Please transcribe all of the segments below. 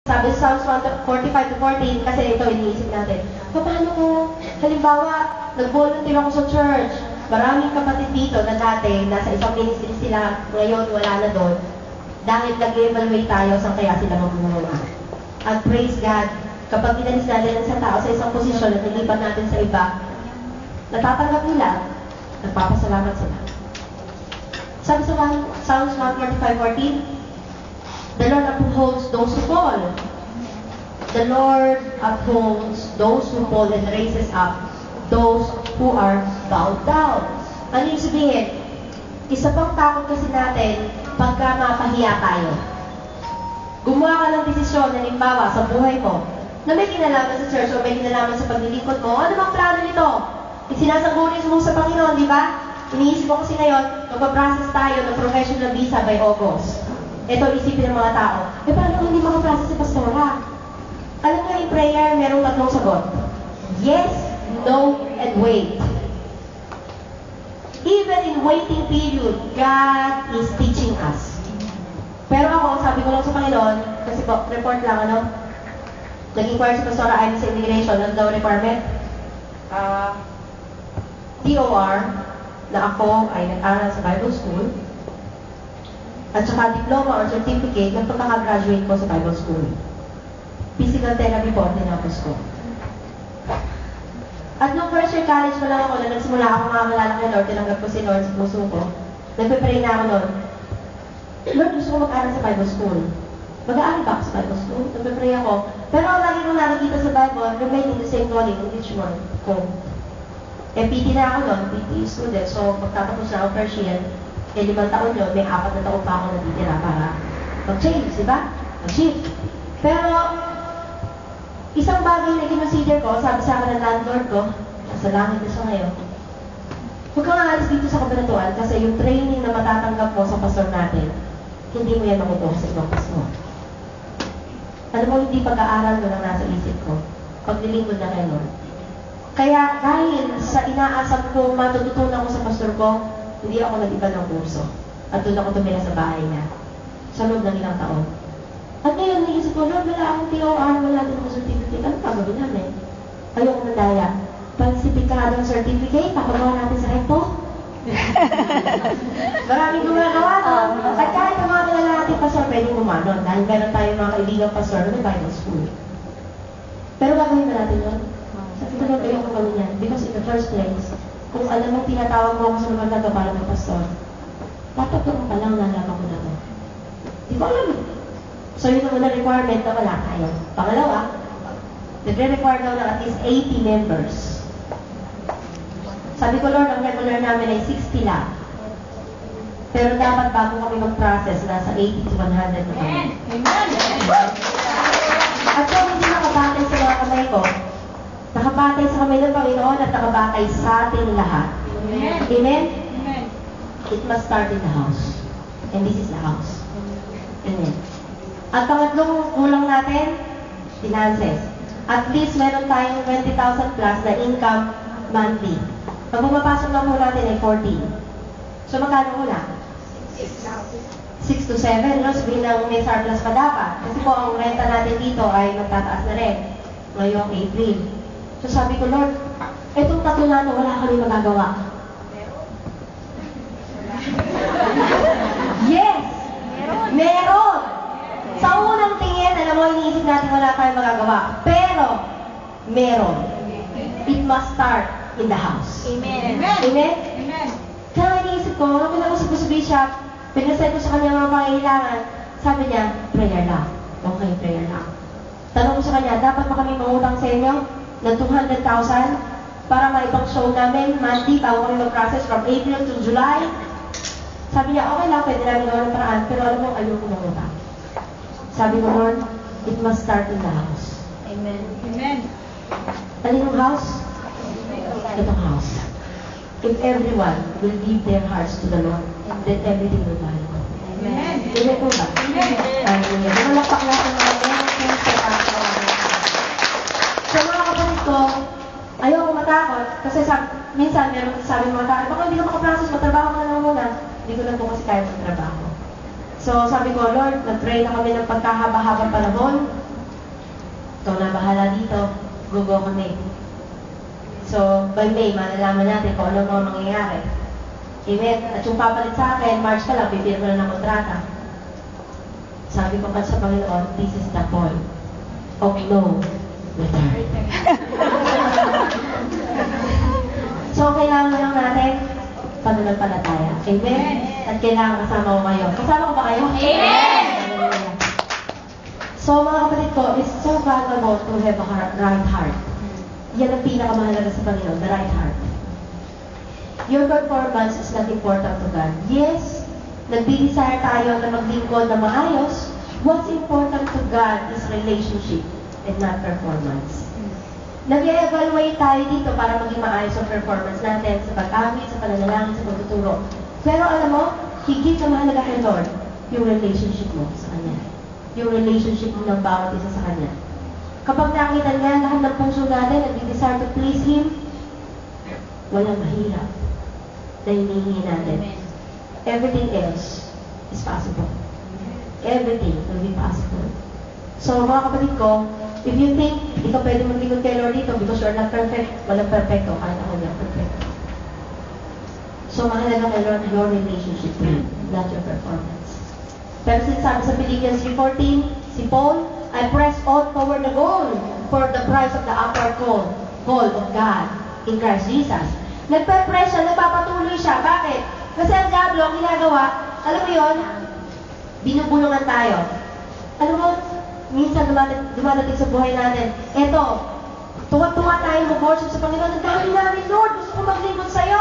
Sabi sa Psalms 45 to 14, kasi ito iniisip natin. Paano ko, halimbawa, nag-volunteer ako sa church. Maraming kapatid dito na dati, nasa isang ministry sila, ngayon wala na doon. Dahil nag-evaluate tayo saan kaya sila magmumula. At praise God, kapag inalis natin sa tao sa isang posisyon at nilipat natin sa iba, natatanggap nila, nagpapasalamat sila. Sabi sa Psalms 145:14, the Lord upholds those who fall. The Lord upholds those who fall and raises up those who are bowed down. Ano yung sabihin? Isa pang takot kasi natin pagka mapahiya tayo. Gumawa ka ng desisyon, halimbawa, sa buhay mo, na may kinalaman sa church o may kinalaman sa paglilingkod mo, ano bang plano nito? Isinasangguni mo sa Panginoon, di ba? Iniisip ko kasi ngayon, magpa-process tayo ng professional visa by August. Ito isipin ng mga tao, paano hindi makaprocess si Pastora? Alam mo yung prayer, merong tatlong sagot. Yes, no, and wait. Even in waiting period, God is teaching us. Pero ako, sabi ko lang sa Panginoon, kasi po, report lang, nag-inquire si Pastora Ivy sa immigration, ang daw requirement, DOR, na ako ay nag-aral sa Bible School, at saka diploma or certificate ng pagkakagraduate ko sa Bible School. Physical therapy po ang tinapos ko. At nung first year college pa lang ako, na nagsimula ako makakalala kay Lord, tinanggap ko si Lord sa puso ko, nagpe-pray na ako noon, Lord, gusto ko mag-aral sa Bible School. Mag-aaral ba ako sa Bible School? Nagpe-pray ako. Pero ang lagi kong nakikita sa Bible, remain in the same calling, in which one? Ko. PT na ako noon, PT student, so magtatapos na ako first year, 5 taon yun, may 4 na taon pa ako natitira para mag-change, di ba? Mag-shift. Pero, isang bagay na kinonsider ko, sabi sa akin ng landlord ko, nasa langit na siya ngayon, huwag kang aalis dito sa kabanatuan kasi yung training na matatanggap mo sa pastor natin, hindi mo yan makukuha sa ibang pastor. Alam mo, hindi pag-aaral mo lang nasa isip ko, paglilingkod na kay Lord. Kaya dahil sa inaasam ko, matututunan ko sa pastor ko, hindi ako nag-iba ng kurso. At doon ako tumira sa bahay niya. Sa loob ng ilang taon. At ngayon, naisip ko, Lord, wala akong TOR, wala din akong certificate. Ano gagawin namin? Ayoko mandaya. Pansipikadong certificate, papagawa natin sa recto. Maraming gumagawa, no? At kahit ang mga kilala natin pastor, pwedeng umanon. Dahil meron tayong mga kaibigang pastor na Bible school. Pero gagawin na natin yun. Sabi ko, Lord, ayoko gawin yan. Because in the first place, kung alam mong tinatawag mo ako sa lugar na ito para mag-pastor, dapat doon pa lang nalaman ko na ito. Di ba alam eh? So yun ang unang requirement na wala tayo. Pangalawa, nagre-require daw na at least 80 members. Sabi ko, Lord, ang regular namin ay 60 lang. Pero dapat bago kami mag-process, nasa 80 to 100 na kami. At so, hindi nakabatay sa mga kamay ko. Nakabatay sa kamay ng Panginoon at nakabatay sa ating lahat. Amen? Amen? Amen. It must start in the house. And this is the house. Amen. At pangatlong kulang natin, finances. At least meron tayong 20,000 plus na income monthly. Pag pumapasok na po natin ay 14. So magkano kulang? 6 to 7. No? Sabihin ng may surplus pa dapat. Kasi po ang renta natin dito ay magtataas na rin. Ngayong April. So sabi ko, Lord, itong tatlo na ito, wala kami magagawa. Yes! Meron! Sa unang tingin, alam mo, iniisip natin wala tayong magagawa. Pero, meron. It must start in the house. Amen. Amen? Amen. Kaya iniisip ko, nung pinag-usap ko sa bishop, pinasay ko sa kanya mga pangailangan, sabi niya, prayer lang. Okay, prayer lang. Tanong ko sa kanya, dapat ba kami mangutang sa inyo ng 200,000 para maibang show namin monthly bago kami mag-process from April to July? Sabi niya, okay lang, pwede namin gawin ng paraan, pero alam mo, ayoko mangutang. Sabi ko, Lord, it must start in the house. Amen. Amen. Alin yung house? Itong house. If everyone will give their hearts to the Lord, then everything will follow. Amen. Amen po ba? Amen. Hallelujah. Malakpak natin mga so mga kapatid ko, ayoko matakot kasi minsan meron sabi mga tao, baka hindi ka makaprocess, matrabaho ka na lang muna. Hindi ko na po kasi kaya magtrabaho. So sabi ko, Lord, nag-pray na kami ng pagkahaba-habang panahon. gugo kami. So, by May, malalaman natin kung ano mga mangyayari. Amen. At yung papalit sa akin, March pa lang, bibigyan ko na ng kontrata. Sabi ko pa sa Panginoon, this is the point of no return. So, kailangan lang natin pananampalataya. Amen? At kailangan kasama ko kayo. Kasama ko ba kayo? Amen! So, mga kapatid ko, it's so valuable to have a right heart. Yan ang pinakamahalaga sa Panginoon, the right heart. Your performance is not important to God. Yes, nagdi-desire tayo na maglingkod na maayos. What's important to God is relationship and not performance. Nag-evaluate tayo dito para maging maayos ang performance natin sa pag-awit, sa pananalangin, sa pagtuturo. Pero alam mo, higit na mahalaga kay Lord, yung relationship mo sa Kanya. Yung relationship mo ng bawat isa sa Kanya. Kapag nakita niya lahat ng puso natin, nag-desire to please Him, walang mahirap na hinihingi natin. Everything else is possible. Everything will be possible. So, mga kapatid ko, if you think hindi ka pwede maglingkod kay Lord dito because you're not perfect, walang perfecto, kahit ako lang perfect. So, mahalaga kay Lord your relationship with Him, not your performance. Pero sinasabi sa Philippians 3:14, si Paul, I press on toward the goal for the prize of the upward call of God in Christ Jesus. Nagpe-press siya, nagpapatuloy siya. Bakit? Kasi ang diablo, ang ginagawa, alam mo yun, binubulungan tayo. Alam mo, minsan dumadating sa buhay natin, eto, tuwa-tuwa tayo mag-worship sa Panginoon. Ang dami namin, Lord, gusto ko maglingkod sa'yo.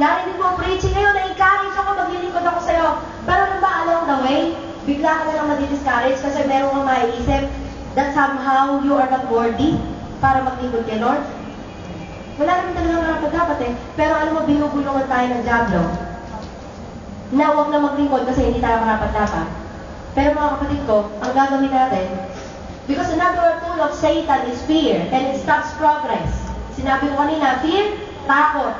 Narinig mo ang preaching ngayon, na-encourage ako, maglilingkod ako sa'yo. Pero ano ba, along the way, bigla ka na lang madi-discourage kasi meron kang maiisip that somehow you are not worthy para maglingkod kay Lord. Wala naman talaga dapat eh. Pero alam mo, binubulungan tayo ng diablo na huwag na maglingkod kasi hindi tayo karapat-dapat. Pero mga kapatid ko, ang gagawin natin, because another tool of Satan is fear and it stops progress. Sinabi ko kanina, fear, takot.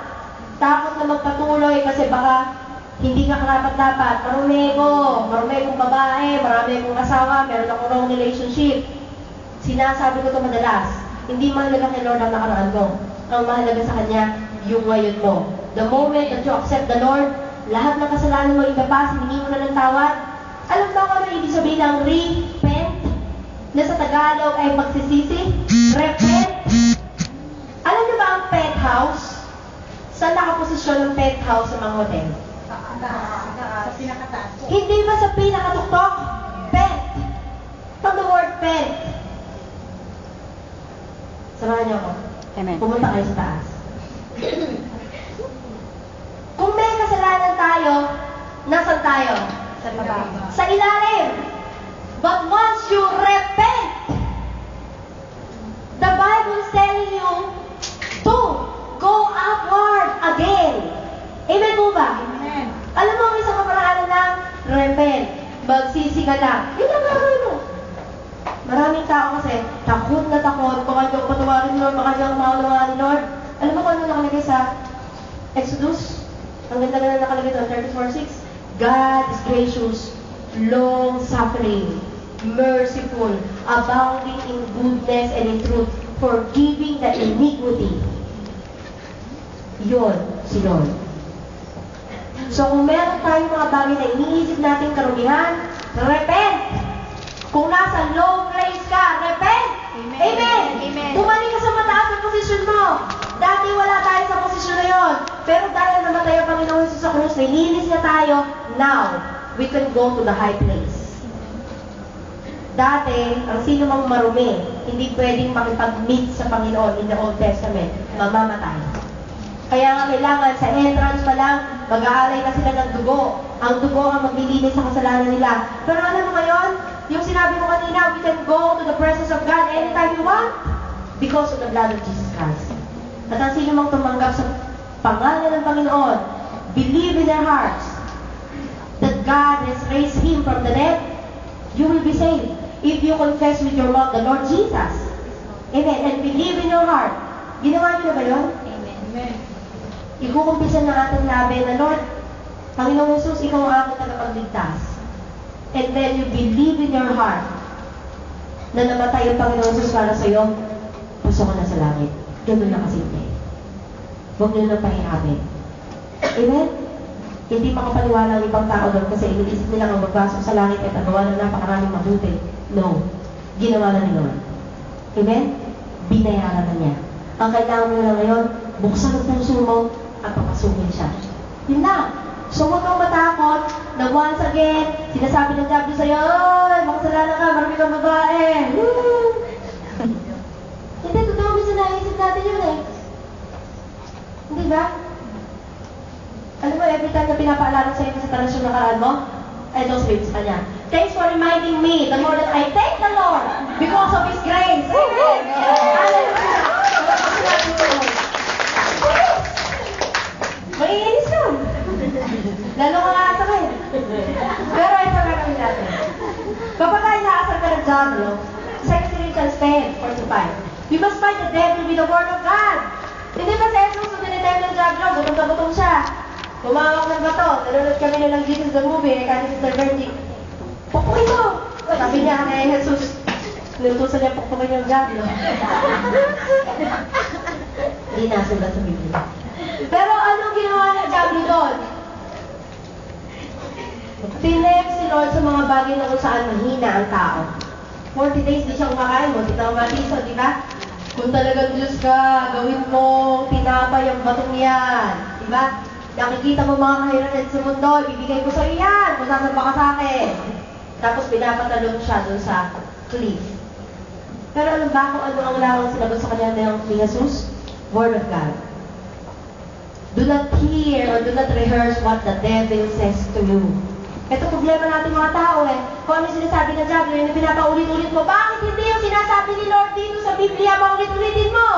Takot na magpatuloy kasi baka hindi ka karapat-dapat. Marumi kong babae, marami kong asawa, meron akong wrong relationship. Sinasabi ko ito madalas, hindi mahalaga kay Lord ang nakaraan mo. Ang mahalaga sa Kanya, yung ngayon mo. The moment that you accept the Lord, lahat ng kasalanan mo in the past, hindi mo na ng tawad. Alam ba kung ano ibig sabihin ng repent? Na sa Tagalog ay pagsisisi? Repent? Alam niyo ba ang penthouse? Saan nakaposisyon ang penthouse sa mga hotel? Sa pinakataas. Hindi ba sa pinakatuktok? Pent. From the word pent. Samahan niyo ako. Amen. Pumunta kayo sa taas. Kung may kasalanan tayo, nasan tayo? Sa baba. Sa ilalim. But once you repent, the Bible is telling you to go upward again. Amen po ba? Amen. Alam mo, ang isang kaparaanan ng repent. Magsisi ka lang. Yun ang gagawin mo. Maraming tao kasi takot na takot. Baka niyong patawarin Lord, baka niyong maulawarin Lord. Alam mo kung ano nakalagay sa Exodus? Ang ganda-ganda nakalagay doon, 34:6. God is gracious, long-suffering, merciful, abounding in goodness and in truth, forgiving the iniquity. Yun, si Lord. So kung meron tayong mga bagay na iniisip natin karumihan, repent! Kung nasa low place ka, repent! Amen. Amen! Amen. Bumalik ka sa mataas na posisyon mo. Dati wala tayo sa posisyon na yon. Pero dahil namatay ang Panginoon Jesus sa krus, nilinis na tayo, now, we can go to the high place. Dati, ang sino mang marumi, hindi pwedeng makipag-meet sa Panginoon in the Old Testament, mamamatay. Kaya nga kailangan sa entrance pa lang, mag-aalay na sila ng dugo. Ang dugo ang maglilinis sa kasalanan nila. Pero alam mo ngayon, yung sinabi mo kanina, we can go to the presence of God anytime we want because of the blood of Jesus Christ. At ang sino mang tumanggap sa pangalan ng Panginoon, believe in their hearts that God has raised Him from the dead, you will be saved. If you confess with your mouth the Lord Jesus, amen, and believe in your heart, ginawa niyo na ba yun? Amen. Ikukumpisan ng ating labi na, Lord, Panginoong Jesus, Ikaw ang aking tagapagligtas. And then you believe in your heart na namatay ang Panginoong Jesus para sa iyo, gusto ko na sa langit. Ganun na kasimple. Huwag nyo na pahirapin. Amen? Hindi makapaniwala ang ibang tao doon kasi iniisip nila ang magpasok sa langit at agawa ng napakaraming mabuti. No. Ginawa na ni Lord. Amen? Binayaran na niya. Ang kailangan mo lang ngayon, buksan ang puso mo at papasukin siya. Yun lang. So huwag kang matakot na once again, sinasabi ng diablo sa'yo, oy, makasalanan ka, marami kang babae. Woo! Hindi, totoo minsan naisip natin yun eh. Hindi ba? Alam mo, every time na pinapaalala sa'yo sa talasyon na karaan mo, ay don't sleep sa kanya. Thanks for reminding me the more that I thank the Lord because of His grace. Amen! Hallelujah! Maiinis yun. Lalo ka aasakay. Pero ito gagawin natin. Kapag inaasar ka ng diablo, 2 Corinthians 10:4-5, we must fight the devil with the word of God. Hindi ba sa Jesus kung tinitime ng diablo, gutom na gutom siya. Tumawag ng bato. Nanonood kami na ng Jesus the movie, eh, kasi Sister Bertie. Pupukin mo! Sabi niya kay Jesus, nutusan niya pupukin yung diablo. Hindi nasulat sa Biblia. Pero anong ginawa ng diablo doon? Tinek si Lord sa mga bagay na kung saan mahina ang tao. 40 days di siya kumakain mo, di ka matiso, di ba? Kung talagang Diyos ka, gawin mo tinapay ang batong yan. Di ba? Nakikita mo mga kahirapan sa mundo, ibibigay ko sa iyo yan, kung saan ka sa akin. Tapos pinapatalon siya doon sa cliff. Pero alam ba kung ano ang lamang sinagot sa kanya ni Jesus? Word of God. Do not hear or do not rehearse what the devil says to you. Ito problema natin mga tao eh. Kung ano sinasabi ng diablo, yun yung pinapaulit-ulit mo. Bakit hindi yung sinasabi ni Lord dito sa Biblia, paulit-ulitin mo?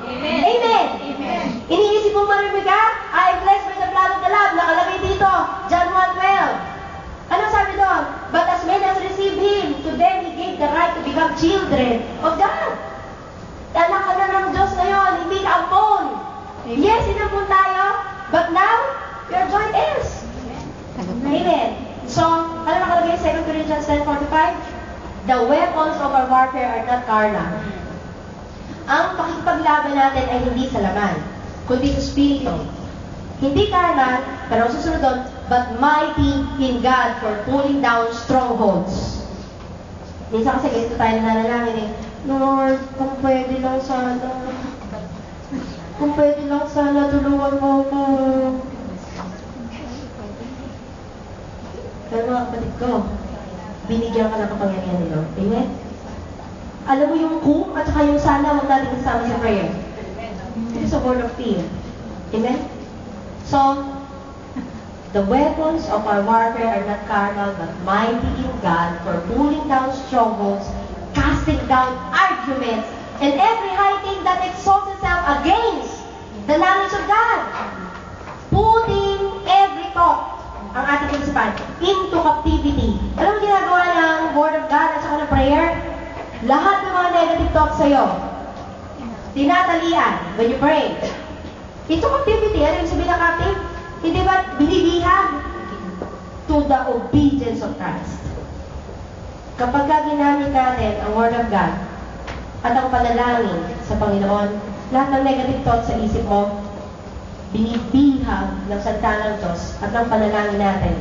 Amen. Amen. Amen. Iniisip mo marami ka? I am blessed by the blood of the Lamb. Nakalagay dito, John 1:12. Ano sabi doon? But as many as received Him, to them He gave the right to become children of God. Anak ka na ng Diyos ngayon, hindi ka ampon. Yes, inampon tayo, but now, we are joint heirs. Amen. So, ano nakalagay sa 2 Corinthians 10:45? The weapons of our warfare are not carnal. Ang pakikipaglaban natin ay hindi sa laman, kundi sa spirito. Hindi carnal, pero ang susunod doon, but mighty in God for pulling down strongholds. Minsan kasi ganito tayo nananalangin eh, Lord, kung pwede lang sana, tulungan mo ko. Pero mga kapatid ko, binigyan ka ng kapangyarihan ni Lord. Amen? Alam mo yung kung at saka yung sana, huwag natin kasama sa prayer. It is a word of fear. Amen? So, the weapons of our warfare are not carnal, but mighty in God for pulling down strongholds, casting down arguments, and every high thing that exalts itself against the knowledge of God. Putting every thought, ang ating isipan, into captivity. Alam mo ginagawa ng Word of God at saka ng prayer? Lahat ng mga negative thoughts sa'yo, tinatalian when you pray. Into captivity. Ano yung sabihin ng captive? Hindi ba binibihag? To the obedience of Christ. Kapag ginamit natin ang Word of God at ang panalangin sa Panginoon, lahat ng negative thoughts sa isip mo, binibihag ng salita ng Diyos at ng panalangin natin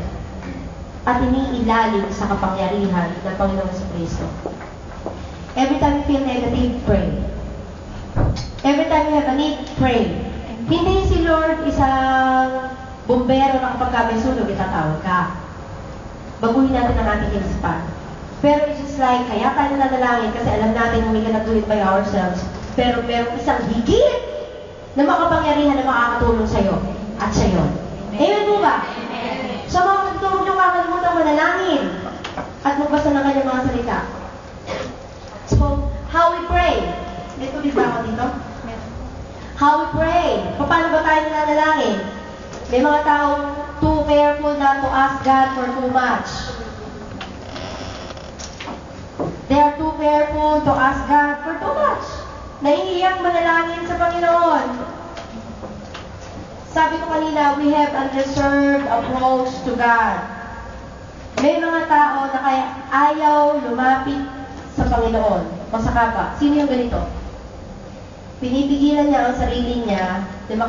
at iniilalim sa kapangyarihan ng Panginoon sa Kristo. Every time you feel negative, pray. Every time you have a need, pray. Hindi si Lord isang bumbero na kapag may sunog, itatawag ka. Baguhin natin ang ating isipan. Pero it's just like, kaya tayo nanalangin kasi alam natin we cannot do it by ourselves. Pero merong isang higit na makapangyarihan na makakatulong sa'yo at sa'yo. Amen po ba? So mga katulong nyo kakalimutan manalangin at magbasa ng kanyang mga salita. So, how we pray. May tuloy ba ako dito? How we pray. Paano ba tayo nanalangin? May mga taong too careful not to ask God for too much. They are too careful to ask God for too much. Nahihiyang manalangin sa Panginoon. Sabi ko kanina, we have a reserved approach to God. May mga tao na kaya ayaw lumapit sa Panginoon o sa kapwa. Sino yung ganito? pinipigilan niya ang sarili niya na